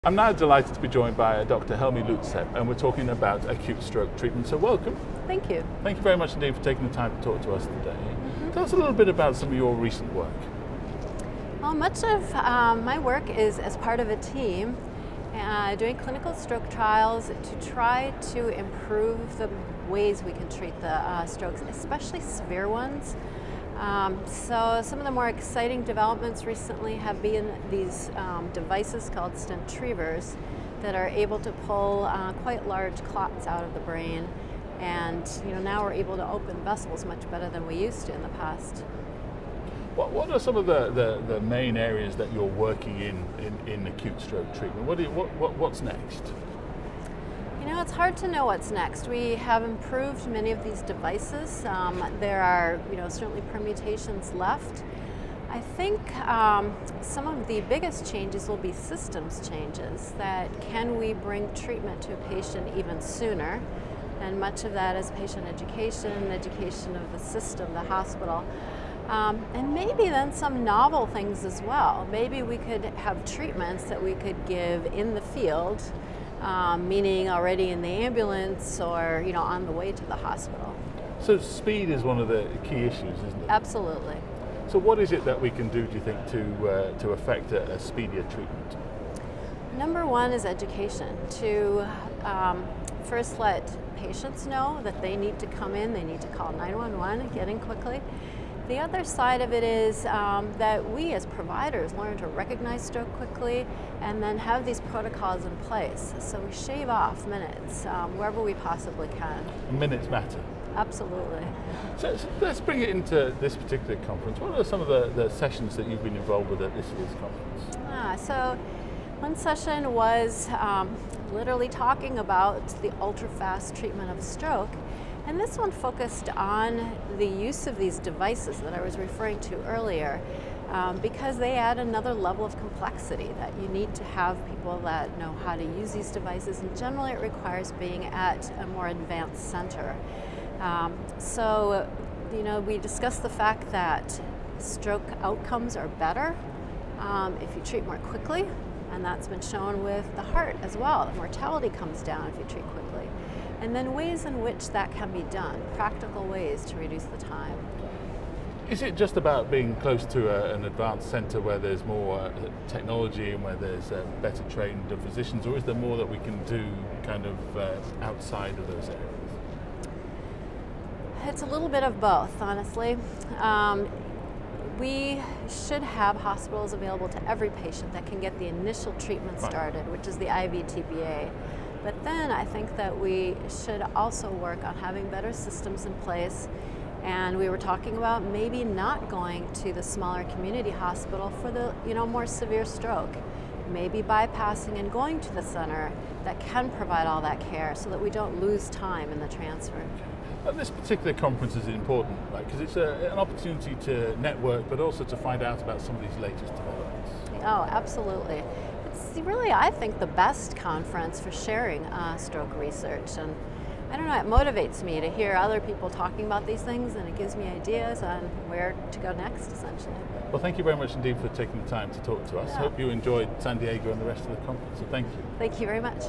I'm now delighted to be joined by Dr. Helmi Lutsep, and we're talking about acute stroke treatment. So welcome. Thank you. Thank you very much indeed for taking the time to talk to us today. Tell us a little bit about some of your recent work. Well, much of my work is as part of a team doing clinical stroke trials to try to improve the ways we can treat the strokes, especially severe ones. So some of the more exciting developments recently have been these devices called stent retrievers that are able to pull quite large clots out of the brain, and now we're able to open vessels much better than we used to in the past. What are some of the main areas that you're working in acute stroke treatment? What's next? It's hard to know what's next. We have improved many of these devices. There are, certainly permutations left. I think some of the biggest changes will be systems changes. That can we bring treatment to a patient even sooner? And much of that is patient education, education of the system, the hospital. And maybe then some novel things as well. Maybe we could have treatments that we could give in the field, meaning already in the ambulance or on the way to the hospital. So speed is one of the key issues, isn't it? Absolutely. So what is it that we can do, do you think, to affect a speedier treatment? Number one is education. To first let patients know that they need to come in, they need to call 911 and get in quickly. The other side of it is that we as providers learn to recognize stroke quickly and then have these protocols in place. So we shave off minutes wherever we possibly can. Minutes matter. Absolutely. So let's bring it into this particular conference. What are some of the sessions that you've been involved with at this year's conference? So one session was literally talking about the ultra-fast treatment of stroke. And this one focused on the use of these devices that I was referring to earlier, because they add another level of complexity that you need to have people that know how to use these devices, and generally it requires being at a more advanced center. So we discussed the fact that stroke outcomes are better if you treat more quickly, and that's been shown with the heart as well. Mortality comes down if you treat quickly. And then ways in which that can be done, practical ways to reduce the time. Is it just about being close to an advanced centre where there's more technology and where there's better trained physicians, or is there more that we can do kind of outside of those areas? It's a little bit of both, honestly. We should have hospitals available to every patient that can get the initial treatment started, which is the IV TPA. But then I think that we should also work on having better systems in place. And we were talking about maybe not going to the smaller community hospital for the more severe stroke. Maybe bypassing and going to the center that can provide all that care so that we don't lose time in the transfer. And this particular conference is important, right? Because it's an opportunity to network, but also to find out about some of these latest developments. Oh, absolutely. It's really, I think, the best conference for sharing stroke research. And I don't know, it motivates me to hear other people talking about these things, and it gives me ideas on where to go next, essentially. Well, thank you very much indeed for taking the time to talk to us. Yeah. Hope you enjoyed San Diego and the rest of the conference, so thank you. Thank you very much.